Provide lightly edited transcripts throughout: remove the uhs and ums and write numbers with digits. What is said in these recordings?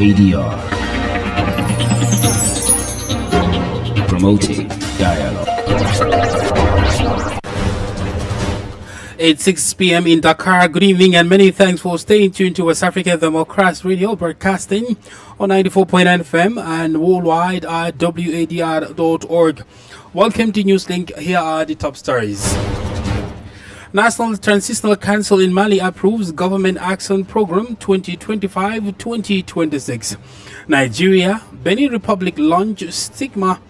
ADR. Promoting dialogue. It's 6 p.m. in Dakar. Good evening and many thanks for staying tuned to West Africa Democracy Radio, broadcasting on 94.9 FM and worldwide at wadr.org. Welcome to Newslink. Here are the top stories. National Transitional Council in Mali approves Government Action Program 2025-2026. Nigeria, Benin Republic launch Stigma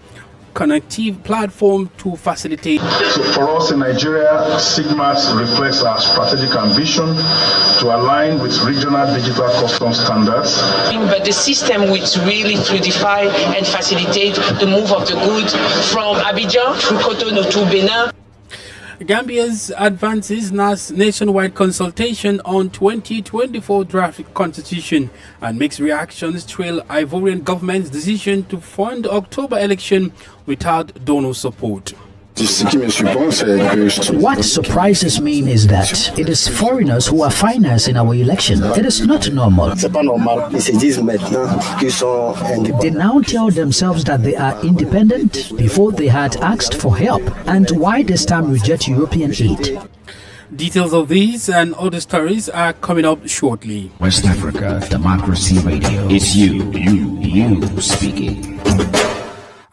connective platform to facilitate. So for us in Nigeria, Sigma reflects our strategic ambition to align with regional digital customs standards. But the system which really fluidify and facilitate the move of the goods from Abidjan through Cotonou to Benin. Gambia's advances nationwide consultation on 2024 draft constitution and mixed reactions trail Ivorian government's decision to fund October election without donor support. What surprises me is that it is foreigners who are financing our election. It is not normal. They now tell themselves that they are independent before they had asked for help. And why this time reject European aid? Details of these and other stories are coming up shortly. West Africa Democracy Radio. It's you speaking.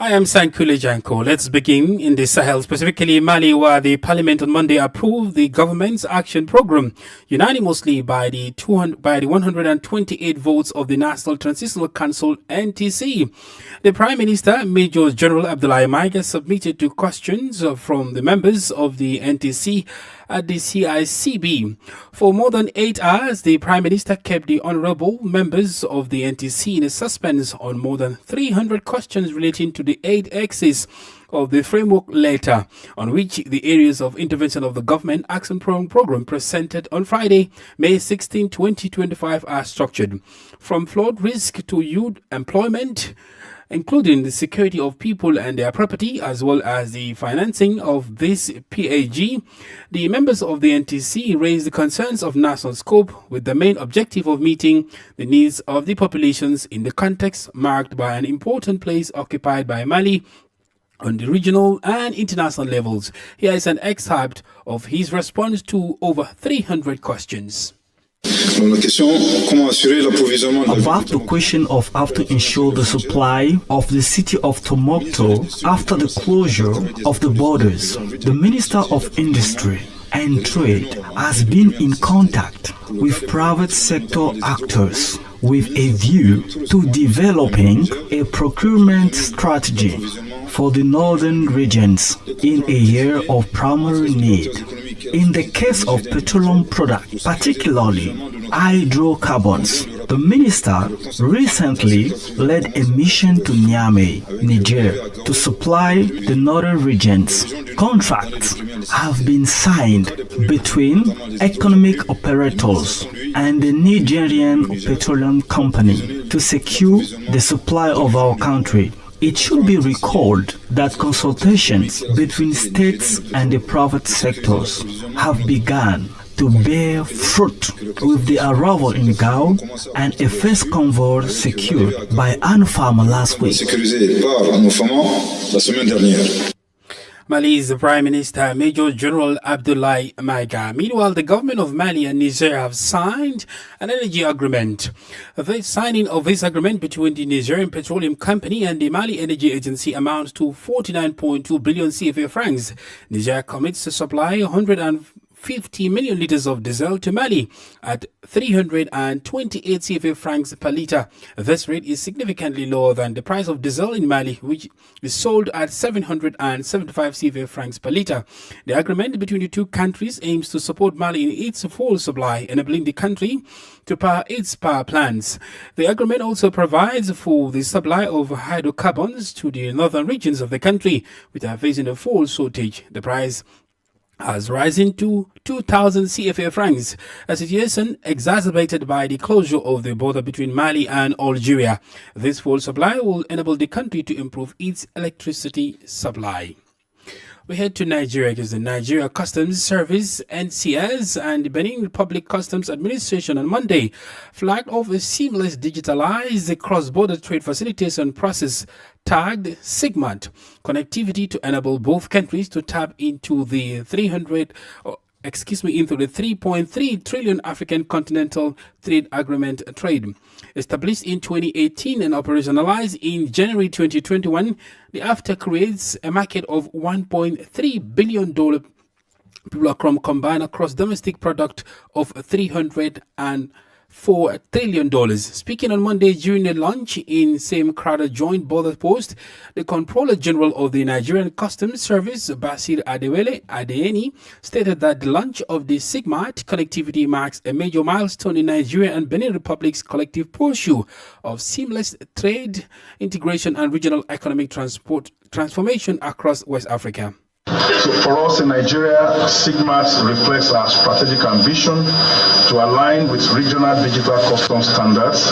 I am Sankule Janko. Let's begin in the Sahel, specifically Mali, where the parliament on Monday approved the government's action program unanimously by the 128 votes of the National Transitional Council (NTC). The Prime Minister, Major General Abdoulaye Maiga, submitted to questions from the members of the NTC at the CICB. For more than 8 hours, the Prime Minister kept the honorable members of the NTC in a suspense on more than 300 questions relating to the 8 axes of the framework letter, on which the areas of intervention of the Government Action Program presented on Friday, May 16, 2025 are structured. From flood risk to youth employment, including the security of people and their property, as well as the financing of this PAG, the members of the NTC raised the concerns of national scope with the main objective of meeting the needs of the populations in the context marked by an important place occupied by Mali on the regional and international levels. Here is an excerpt of his response to over 300 questions. About the question of how to ensure the supply of the city of Tombouctou after the closure of the borders, the Minister of Industry and Trade has been in contact with private sector actors with a view to developing a procurement strategy for the northern regions in a year of primary need. In the case of petroleum products, particularly hydrocarbons, the minister recently led a mission to Niamey, Niger, to supply the northern regions. Contracts have been signed between economic operators and the Nigerian petroleum company to secure the supply of our country. It should be recalled that consultations between states and the private sectors have begun to bear fruit with the arrival in Gao and a first convoy secured by ANFAM last week. Mali's Prime Minister, Major General Abdoulaye Maiga. Meanwhile, the government of Mali and Niger have signed an energy agreement. The signing of this agreement between the Nigerian Petroleum Company and the Mali Energy Agency amounts to 49.2 billion CFA francs. Niger commits to supply 150 million liters of diesel to Mali at 328 CFA francs per litre. This rate is significantly lower than the price of diesel in Mali, which is sold at 775 CFA francs per litre. The agreement between the two countries aims to support Mali in its full supply, enabling the country to power its power plants. The agreement also provides for the supply of hydrocarbons to the northern regions of the country, which are facing a full shortage. The price has risen to 2,000 CFA francs, a situation exacerbated by the closure of the border between Mali and Algeria. This full supply will enable the country to improve its electricity supply. We head to Nigeria because the Nigeria Customs Service (NCS) and the Benin Republic Customs Administration on Monday flagged off a seamless digitalized cross-border trade facilitation process tagged SIGMAT connectivity to enable both countries to tap into the 3.3 trillion African Continental Trade Agreement trade. Established in 2018 and operationalized in January 2021, the AFTA creates a market of $1.3 billion combined across domestic product of $304 trillion. Speaking on Monday during a lunch in same crowded joint border post, the Controller General of the Nigerian Customs Service, Basir Adeyemi, stated that the launch of the SIGMAT connectivity marks a major milestone in Nigeria and Benin Republic's collective pursuit of seamless trade integration and regional economic transformation across West Africa. So for us in Nigeria, SIGMAT reflects our strategic ambition to align with regional digital customs standards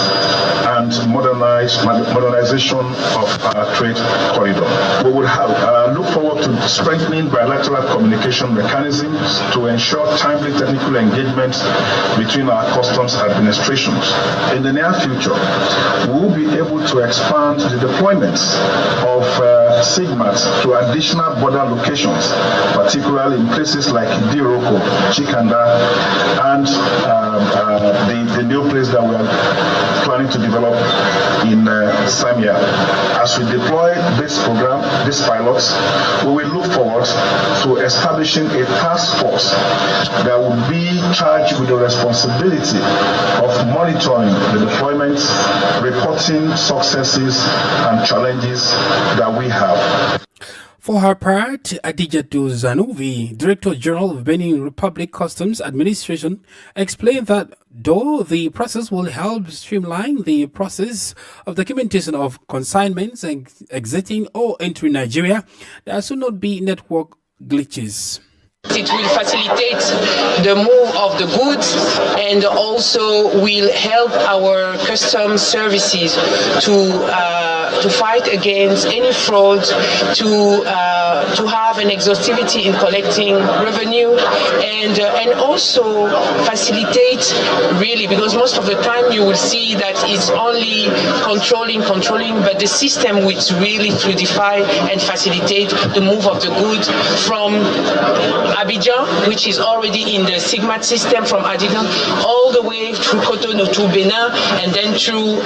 and modernization of our trade corridor. We will look forward to strengthening bilateral communication mechanisms to ensure timely technical engagement between our customs administrations. In the near future, we will be able to expand the deployments of SIGMAT to additional border locations, particularly in places like Diroko, Chikanda, and the new place that we are planning to develop in Samia. As we deploy this program, these pilots, we will look forward to establishing a task force that will be charged with the responsibility of monitoring the deployments, reporting successes and challenges that we have. For her part, Adijatu Zanuvi, Director General of Benin Republic Customs Administration, explained that though the process will help streamline the process of documentation of consignments exiting or entering Nigeria, there should not be network glitches. It will facilitate the move of the goods and also will help our customs services to fight against any fraud, to have an exhaustivity in collecting revenue, and also facilitate really, because most of the time you will see that it's only controlling, but the system will really fluidify and facilitate the move of the goods from Abidjan, which is already in the SIGMAT system, from Abidjan all the way through Cotonou to Benin and then through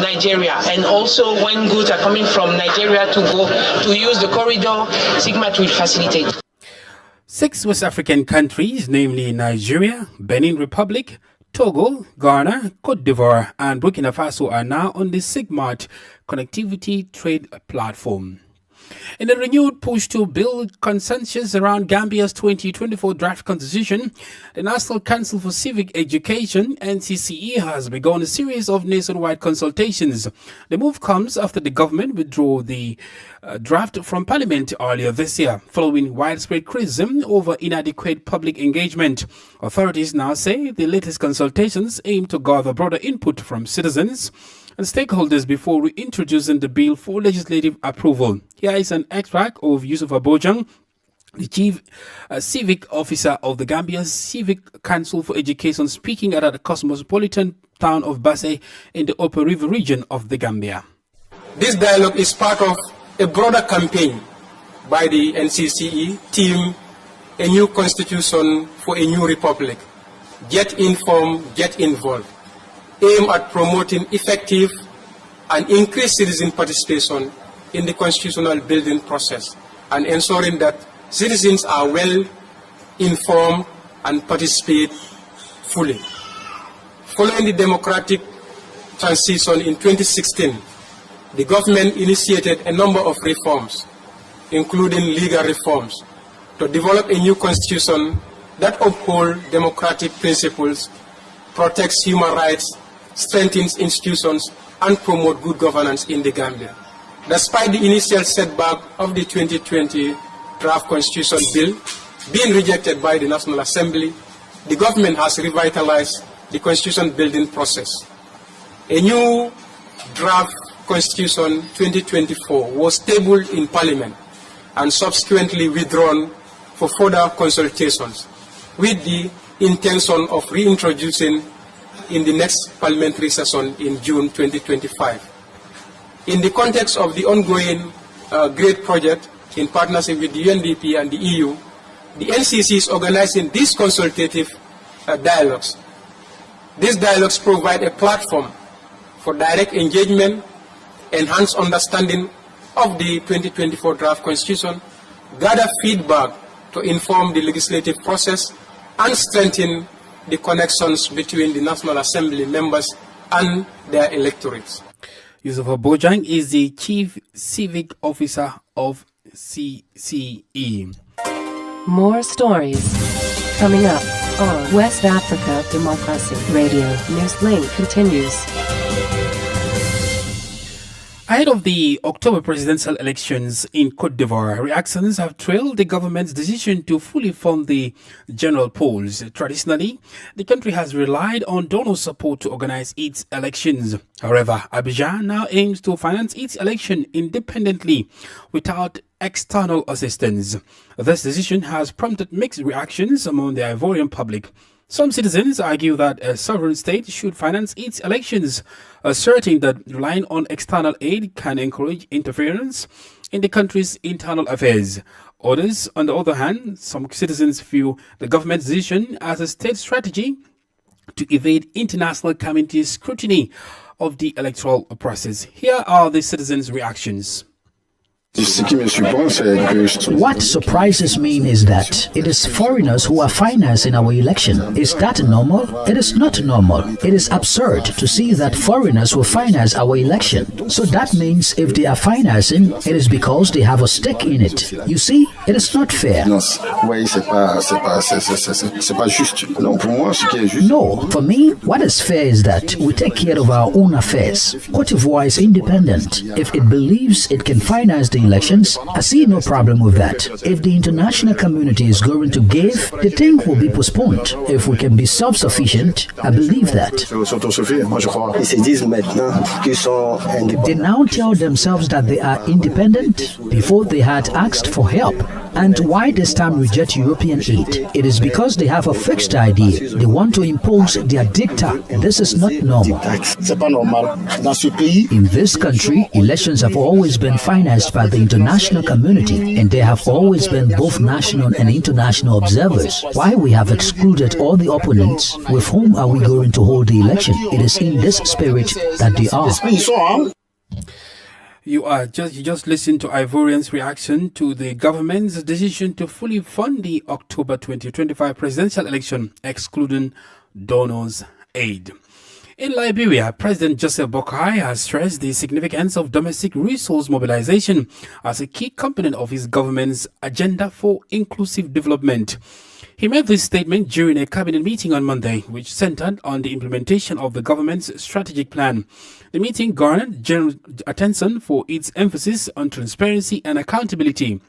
Nigeria. And also when goods are coming from Nigeria to use the corridor, SIGMAT will facilitate. 6 West African countries, namely Nigeria, Benin Republic, Togo, Ghana, Cote d'Ivoire, and Burkina Faso, are now on the SIGMAT connectivity trade platform. In a renewed push to build consensus around Gambia's 2024 draft constitution, the National Council for Civic Education, NCCE, has begun a series of nationwide consultations. The move comes after the government withdrew the draft from Parliament earlier this year, following widespread criticism over inadequate public engagement. Authorities now say the latest consultations aim to gather broader input from citizens and stakeholders before reintroducing the bill for legislative approval. Here is an extract of Yusuf Abojang, the Chief Civic Officer of the Gambia's Civic Council for Education, speaking at the cosmopolitan town of Basse in the Upper River region of the Gambia. This dialogue is part of a broader campaign by the NCCE team, A New Constitution for a New Republic. Get informed, get involved. Aim at promoting effective and increased citizen participation in the constitutional building process and ensuring that citizens are well informed and participate fully. Following the democratic transition in 2016, the government initiated a number of reforms, including legal reforms, to develop a new constitution that upholds democratic principles, protects human rights, strengthens institutions, and promote good governance in the Gambia. Despite the initial setback of the 2020 draft constitution bill being rejected by the National Assembly, the government has revitalized the constitution building process. A new draft constitution 2024 was tabled in Parliament and subsequently withdrawn for further consultations with the intention of reintroducing in the next parliamentary session in June 2025. In the context of the ongoing GREAT project in partnership with the UNDP and the EU, the NCC is organizing these consultative dialogues. These dialogues provide a platform for direct engagement, enhanced understanding of the 2024 draft constitution, gather feedback to inform the legislative process, and strengthen the connections between the National Assembly members and their electorates. Yusuf Bojang is the Chief Civic Officer of CCE. More stories coming up on West Africa Democracy Radio. Newslink continues. Ahead of the October presidential elections in Côte d'Ivoire, reactions have trailed the government's decision to fully fund the general polls. Traditionally, the country has relied on donor support to organize its elections. However, Abidjan now aims to finance its election independently without external assistance. This decision has prompted mixed reactions among the Ivorian public. Some citizens argue that a sovereign state should finance its elections, asserting that relying on external aid can encourage interference in the country's internal affairs. Others, on the other hand, some citizens view the government's decision as a state strategy to evade international community's scrutiny of the electoral process. Here are the citizens' reactions. What surprises me is that it is foreigners who are financing our election. Is that normal? It is not normal. It is absurd to see that foreigners will finance our election. So that means if they are financing, it is because they have a stake in it. You see, it is not fair. No, for me, what is fair is that we take care of our own affairs. Côte d'Ivoire is independent. If it believes it can finance the elections, I see no problem with that. If the international community is going to give, the thing will be postponed. If we can be self-sufficient, I believe that. They now tell themselves that they are independent before they had asked for help. And why this time reject European aid? It is because they have a fixed idea. They want to impose their dictat. This is not normal. In this country, elections have always been financed by the international community, and there have always been both national and international observers. Why we have excluded all the opponents? With whom are we going to hold the election? It is in this spirit that they are. You just listened to Ivorians' reaction to the government's decision to fully fund the October 2025 presidential election, excluding donors' aid. In Liberia, President Joseph Boakai has stressed the significance of domestic resource mobilization as a key component of his government's agenda for inclusive development. He made this statement during a cabinet meeting on Monday, which centered on the implementation of the government's strategic plan. The meeting garnered general attention for its emphasis on transparency and accountability,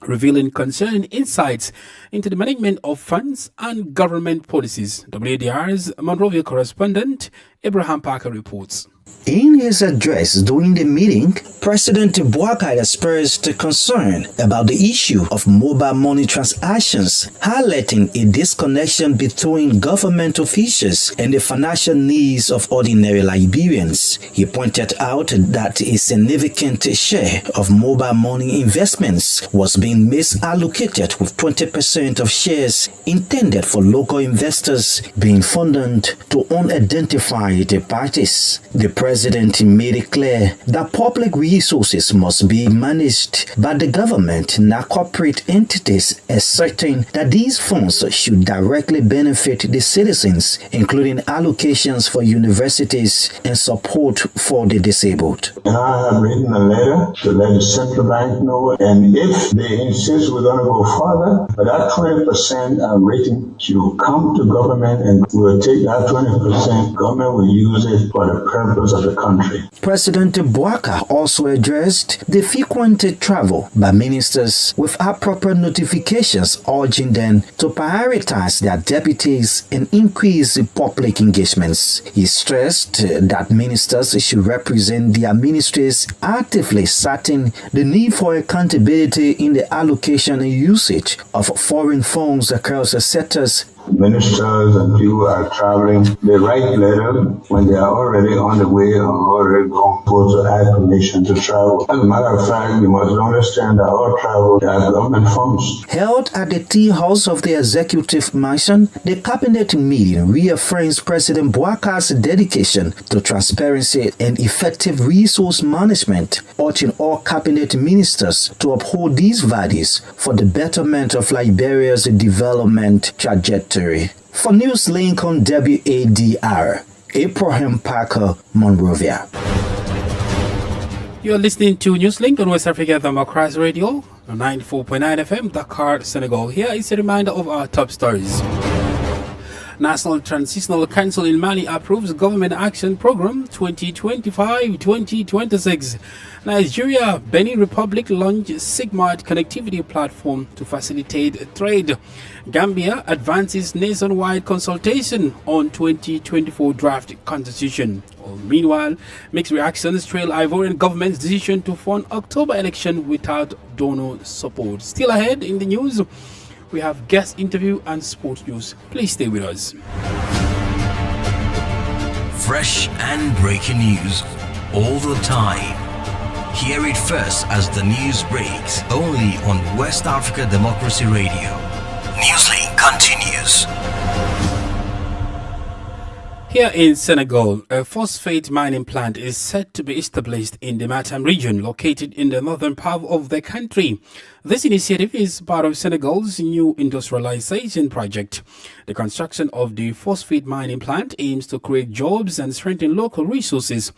revealing concerning insights into the management of funds and government policies. WADR's Monrovia correspondent Abraham Parker reports. In his address during the meeting, President Boakai expressed concern about the issue of mobile money transactions, highlighting a disconnection between government officials and the financial needs of ordinary Liberians. He pointed out that a significant share of mobile money investments was being misallocated, with 20% of shares intended for local investors being funded to unidentified parties. The President made it clear that public resources must be managed by the government, not corporate entities, asserting that these funds should directly benefit the citizens, including allocations for universities and support for the disabled. I have written a letter to let the central bank know, and if they insist we're going to go further, that 20% rating should come to government, and we'll take that 20%, government will use it for the purpose members of the country. President Bouaka also addressed the frequent travel by ministers without proper notifications, urging them to prioritize their deputies and increase public engagements. He stressed that ministers should represent their ministries actively, citing the need for accountability in the allocation and usage of foreign funds across the sectors. Ministers and people are traveling. They write letters when they are already on the way or already gone to ask permission to travel. As a matter of fact, you must understand that all travel are government funds. Held at the tea house of the executive mansion, the cabinet meeting reaffirms President Bouaka's dedication to transparency and effective resource management, urging all cabinet ministers to uphold these values for the betterment of Liberia's development trajectory. For Newslink on WADR, Abraham Parker, Monrovia. You're listening to Newslink on West Africa Democracy Radio, 94.9 FM, Dakar, Senegal. Here is a reminder of our top stories. National Transitional Council in Mali approves Government Action Program 2025-2026. Nigeria, Benin Republic launch SIGMART connectivity platform to facilitate trade. Gambia advances nationwide consultation on 2024 draft constitution. Meanwhile, mixed reactions trail Ivorian government's decision to fund October election without donor support. Still ahead in the news, we have guest interview and sports news. Please stay with us. Fresh and breaking news all the time. Hear it first as the news breaks, only on West Africa Democracy Radio. Newslink continues. Here in Senegal, a phosphate mining plant is set to be established in the Matam region, located in the northern part of the country. This initiative is part of Senegal's new industrialization project. The construction of the phosphate mining plant aims to create jobs and strengthen local resources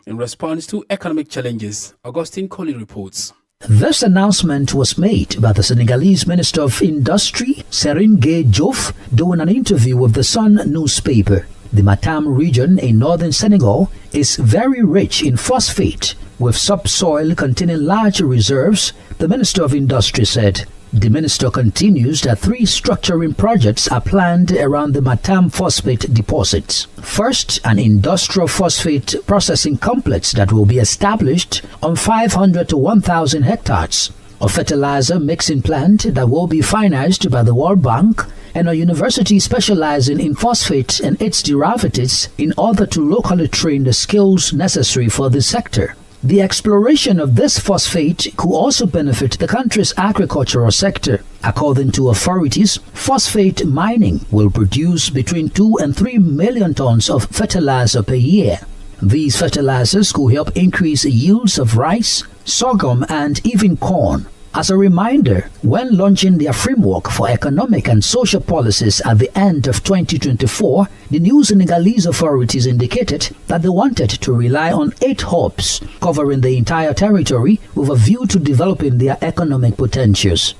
in response to economic challenges. Augustine Colley reports. This announcement was made by the Senegalese Minister of Industry, Serine Gueye Diouf, during an interview with the Sun newspaper. The Matam region in northern Senegal is very rich in phosphate, with subsoil containing large reserves, the Minister of Industry said. The minister continues that 3 structuring projects are planned around the Matam phosphate deposits. First, an industrial phosphate processing complex that will be established on 500 to 1,000 hectares. A fertilizer mixing plant that will be financed by the World Bank, and a university specializing in phosphate and its derivatives in order to locally train the skills necessary for this sector. The exploration of this phosphate could also benefit the country's agricultural sector. According to authorities, phosphate mining will produce between 2 and 3 million tons of fertilizer per year. These fertilizers could help increase yields of rice, sorghum, and even corn. As a reminder, when launching their framework for economic and social policies at the end of 2024, the new Senegalese authorities indicated that they wanted to rely on 8 hubs covering the entire territory with a view to developing their economic potentials.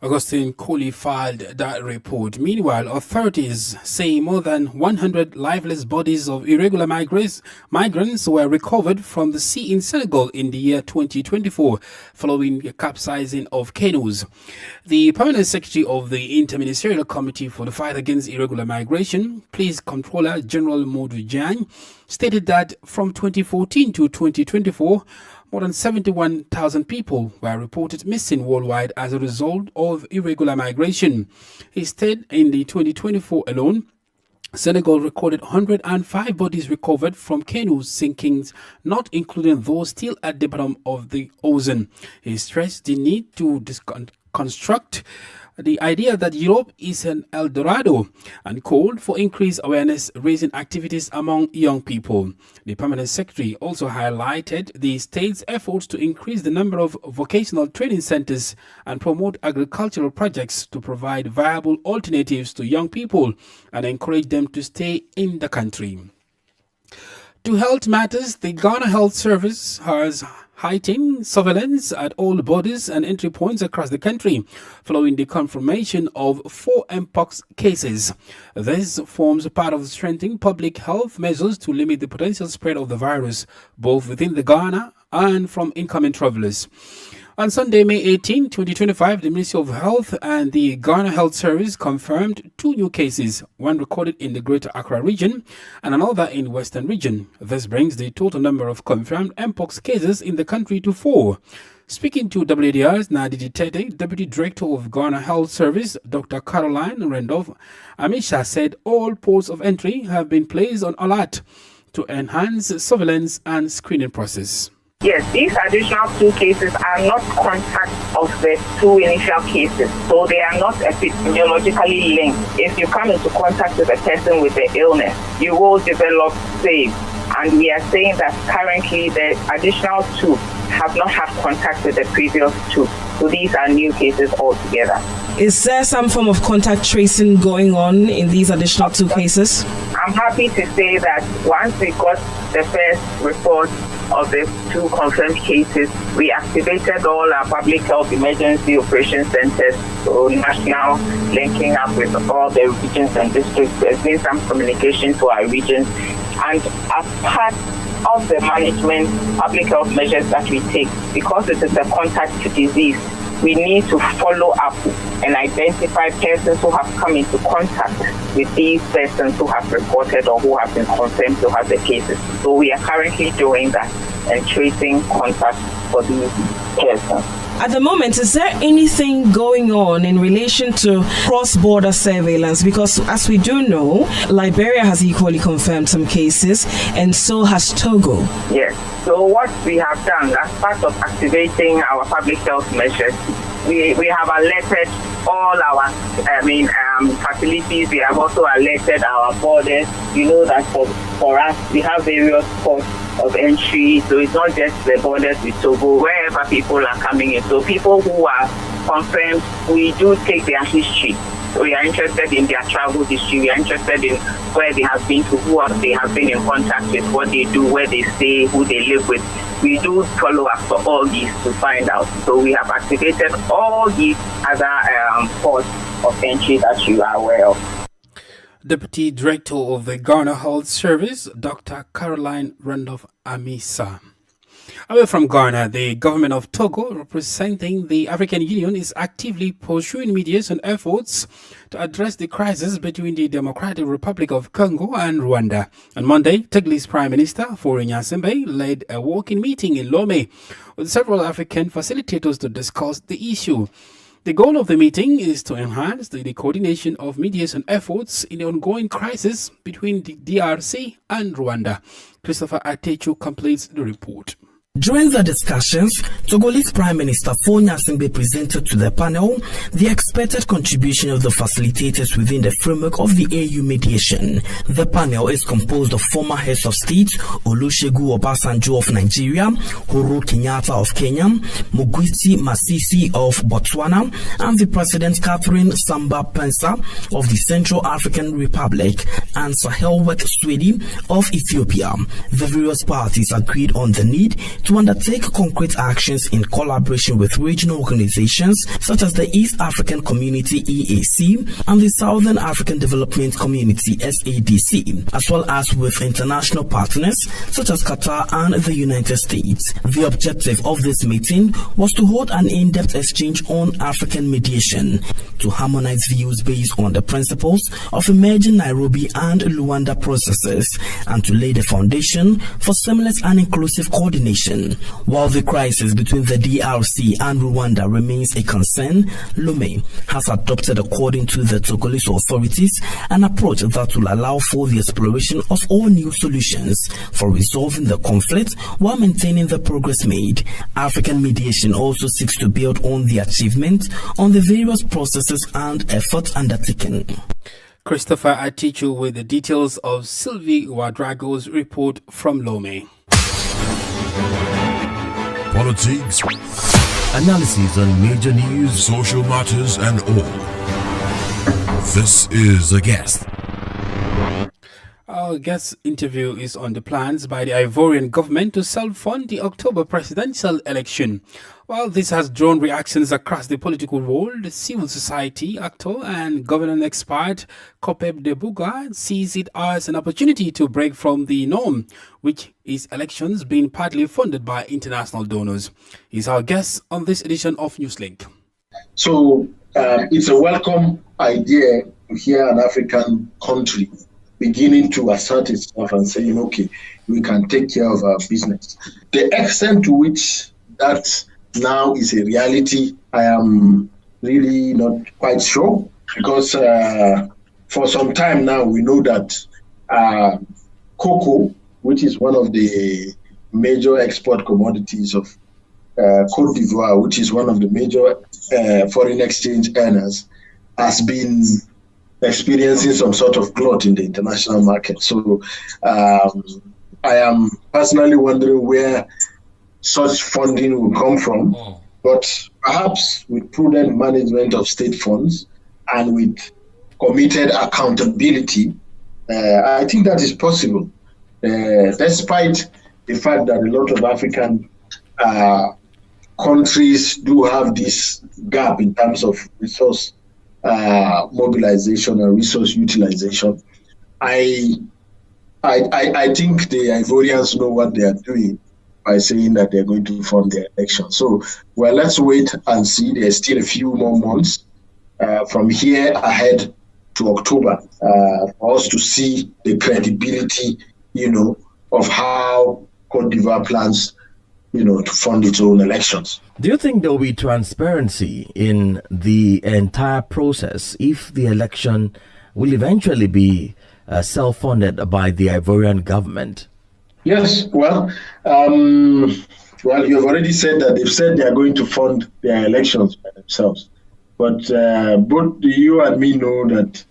Augustine Colley filed that report. Meanwhile, authorities say more than 100 lifeless bodies of irregular migrants were recovered from the sea in Senegal in the year 2024 following the capsizing of canoes. The Permanent Secretary of the Interministerial Committee for the Fight Against Irregular Migration, Police Controller General Modou Diagne, stated that from 2014 to 2024, more than 71,000 people were reported missing worldwide as a result of irregular migration. Instead, in the 2024 alone, Senegal recorded 105 bodies recovered from canoes sinkings, not including those still at the bottom of the ocean. He stressed the need to construct the idea that Europe is an El Dorado and called for increased awareness raising activities among young people. The Permanent Secretary also highlighted the state's efforts to increase the number of vocational training centers and promote agricultural projects to provide viable alternatives to young people and encourage them to stay in the country. To health matters, the Ghana Health Service has heightened surveillance at all borders and entry points across the country following the confirmation of 4 mpox cases. This forms part of strengthening public health measures to limit the potential spread of the virus both within the Ghana and from incoming travelers. On Sunday, May 18, 2025, the Ministry of Health and the Ghana Health Service confirmed 2 new cases, one recorded in the Greater Accra region and another in Western region. This brings the total number of confirmed mpox cases in the country to 4. Speaking to WDR's Nadi Tete, Deputy Director of Ghana Health Service, Dr. Caroline Randolph Amisha said all ports of entry have been placed on alert to enhance surveillance and screening process. Yes, these additional 2 cases are not contacts of the 2 initial cases, so they are not epidemiologically linked. If you come into contact with a person with the illness, you will develop SAVE. And we are saying that currently the additional 2 have not had contact with the previous 2. So these are new cases altogether. Is there some form of contact tracing going on in these additional 2 cases? I'm happy to say that once we got the first report of the 2 confirmed cases, we activated all our public health emergency operation centers, so national, linking up with all the regions and districts. There's been some communication to our regions, and as part of the management public health measures that we take, because it is a contact disease, we need to follow up and identify persons who have come into contact with these persons who have reported or who have been confirmed to have the cases. So we are currently doing that and tracing contact for these persons. At the moment, is there anything going on in relation to cross-border surveillance? Because as we do know, Liberia has equally confirmed some cases, and so has Togo. Yes. So what we have done as part of activating our public health measures, we have alerted all our facilities. We have also alerted our borders. You know that for us, we have various ports of entry, so it's not just the borders with Togo, wherever people are coming in. So people who are confirmed, we do take their history. So we are interested in their travel history. We are interested in where they have been to, who they have been in contact with, what they do, where they stay, who they live with. We do follow up for all these to find out. So we have activated all these other ports of entry that you are aware of. Deputy Director of the Ghana Health Service, Dr. Caroline Randolph Amisa. Away from Ghana, the government of Togo, representing the African Union, is actively pursuing mediation efforts to address the crisis between the Democratic Republic of Congo and Rwanda. On Monday, Togo's Prime Minister, Faure Gnassingbé, led a walking meeting in Lomé with several African facilitators to discuss the issue. The goal of the meeting is to enhance the coordination of mediation efforts in the ongoing crisis between the DRC and Rwanda. Christopher Atechu completes the report. During the discussions, Togolese Prime Minister Faure Gnassingbé presented to the panel the expected contribution of the facilitators within the framework of the AU mediation. The panel is composed of former heads of state Olusegun Obasanjo of Nigeria, Uhuru Kenyatta of Kenya, Mokgweetsi Masisi of Botswana, and the President Catherine Samba-Panza of the Central African Republic and Sahelwork Swedi of Ethiopia. The various parties agreed on the need to undertake concrete actions in collaboration with regional organizations such as the East African Community EAC and the Southern African Development Community SADC, as well as with international partners such as Qatar and the United States. The objective of this meeting was to hold an in-depth exchange on African mediation, to harmonize views based on the principles of emerging Nairobi and Luanda processes, and to lay the foundation for seamless and inclusive coordination. While the crisis between the DRC and Rwanda remains a concern, Lomé has adopted, according to the Togolese authorities, an approach that will allow for the exploration of all new solutions for resolving the conflict while maintaining the progress made. African mediation also seeks to build on the achievement on the various processes and efforts undertaken. Christopher Atichu with the details of Sylvie Wadrago's report from Lomé. Politics, analysis on major news, social matters, and all. This is a guest. Our guest interview is on the plans by the Ivorian government to self-fund the October presidential election. While this has drawn reactions across the political world, civil society actor and governance expert Kopeb Debuga sees it as an opportunity to break from the norm, which is elections being partly funded by international donors. He's our guest on this edition of Newslink. So it's a welcome idea to hear an African country beginning to assert itself and saying, okay, we can take care of our business. The extent to which that now is a reality, I am really not quite sure, because for some time now we know that cocoa, which is one of the major export commodities of Cote d'Ivoire, which is one of the major foreign exchange earners, has been experiencing some sort of glut in the international market. So I am personally wondering where such funding will come from, but perhaps with prudent management of state funds and with committed accountability, I think that is possible, despite the fact that a lot of African countries do have this gap in terms of resource mobilization and resource utilization. I think the Ivorians know what they are doing by saying that they're going to fund their election. So, well, let's wait and see. There's still a few more months from here ahead to October for us to see the credibility, of how Cote d'Ivoire plans, to fund its own elections. Do you think there will be transparency in the entire process if the election will eventually be self-funded by the Ivorian government? Yes, well, you've already said that they've said they are going to fund their elections by themselves. But both you and me know that,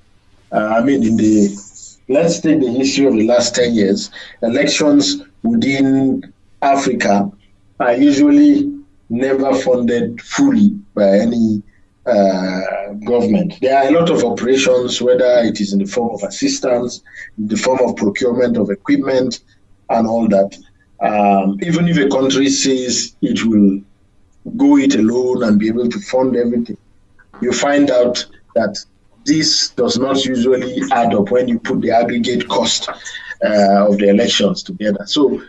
let's take the history of the last 10 years, elections within Africa are usually never funded fully by any government. There are a lot of operations, whether it is in the form of assistance, in the form of procurement of equipment, and all that. Even if a country says it will go it alone and be able to fund everything, you find out that this does not usually add up when you put the aggregate cost of the elections together. So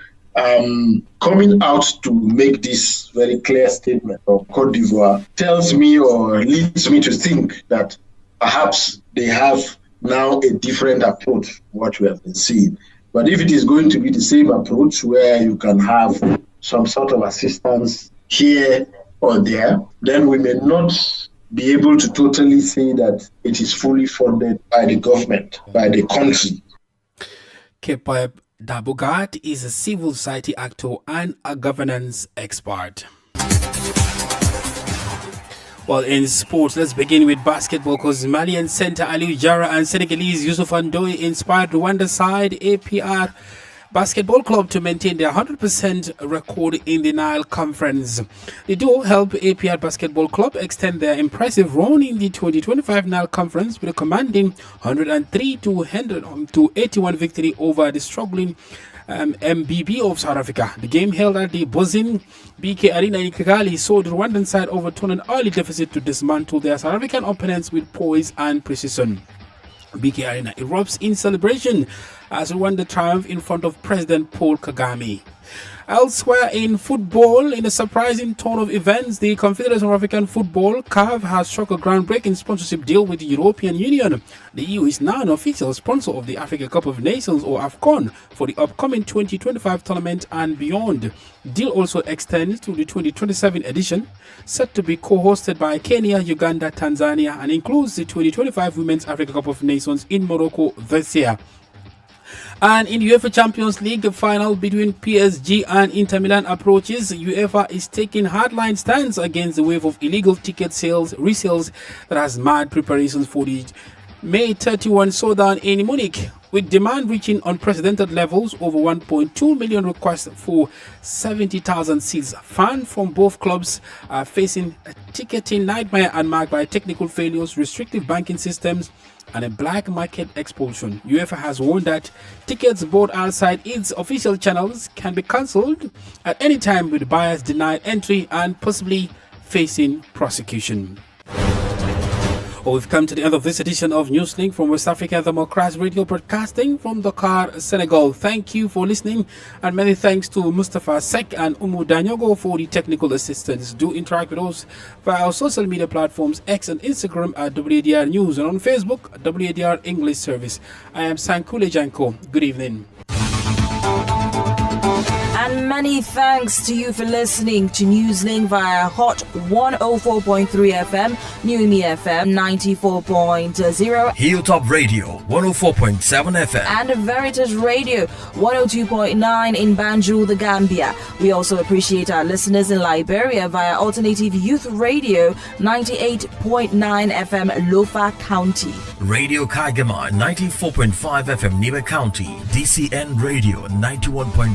coming out to make this very clear statement of Cote d'Ivoire tells me or leads me to think that perhaps they have now a different approach to what we have been seeing. But if it is going to be the same approach where you can have some sort of assistance here or there, then we may not be able to totally say that it is fully funded by the government, by the country. Kopeb Debuga is a civil society actor and a governance expert. Well, in sports, let's begin with basketball, because Malian center Aliou Diarra and Senegalese Youssouf Ndoye inspired Rwanda side APR Basketball Club to maintain their 100% record in the Nile Conference. The duo helped APR Basketball Club extend their impressive run in the 2025 Nile Conference with a commanding 103-81 victory over the struggling MBB of South Africa. The game held at the buzzing BK Arena in Kigali saw the Rwandan side overturn an early deficit to dismantle their South African opponents with poise and precision. BK Arena erupts in celebration as Rwanda triumph in front of President Paul Kagame. Elsewhere in football, in a surprising turn of events, the Confederation of African Football, CAF, has struck a groundbreaking sponsorship deal with the European Union. The EU is now an official sponsor of the Africa Cup of Nations, or AFCON, for the upcoming 2025 tournament and beyond. The deal also extends to the 2027 edition, set to be co-hosted by Kenya, Uganda, Tanzania, and includes the 2025 Women's Africa Cup of Nations in Morocco this year. And in UEFA Champions League, the final between PSG and Inter Milan approaches. UEFA is taking hardline stance against the wave of illegal ticket resales that has marred preparations for the May 31 showdown in Munich. With demand reaching unprecedented levels, over 1.2 million requests for 70,000 seats, fans from both clubs are facing a ticketing nightmare and marked by technical failures, restrictive banking systems, and a black market explosion. UEFA has warned that tickets bought outside its official channels can be cancelled at any time, with buyers denied entry and possibly facing prosecution. We've come to the end of this edition of Newslink from West Africa Democracy Radio, broadcasting from Dakar, Senegal. Thank you for listening, and many thanks to Mustafa Sek and Umu Danyogo for the technical assistance. Do interact with us via our social media platforms X and Instagram at WADR News, and on Facebook WADR English Service. I am Sankule Janko. Good evening. And many thanks to you for listening to Newslink via Hot 104.3 FM, Newmi FM 94.0, Hilltop Radio 104.7 FM, and Veritas Radio 102.9 in Banjul, the Gambia. We also appreciate our listeners in Liberia via Alternative Youth Radio 98.9 FM, Lofa County, Radio Kagama 94.5 FM, Nibe County, DCN Radio 91.3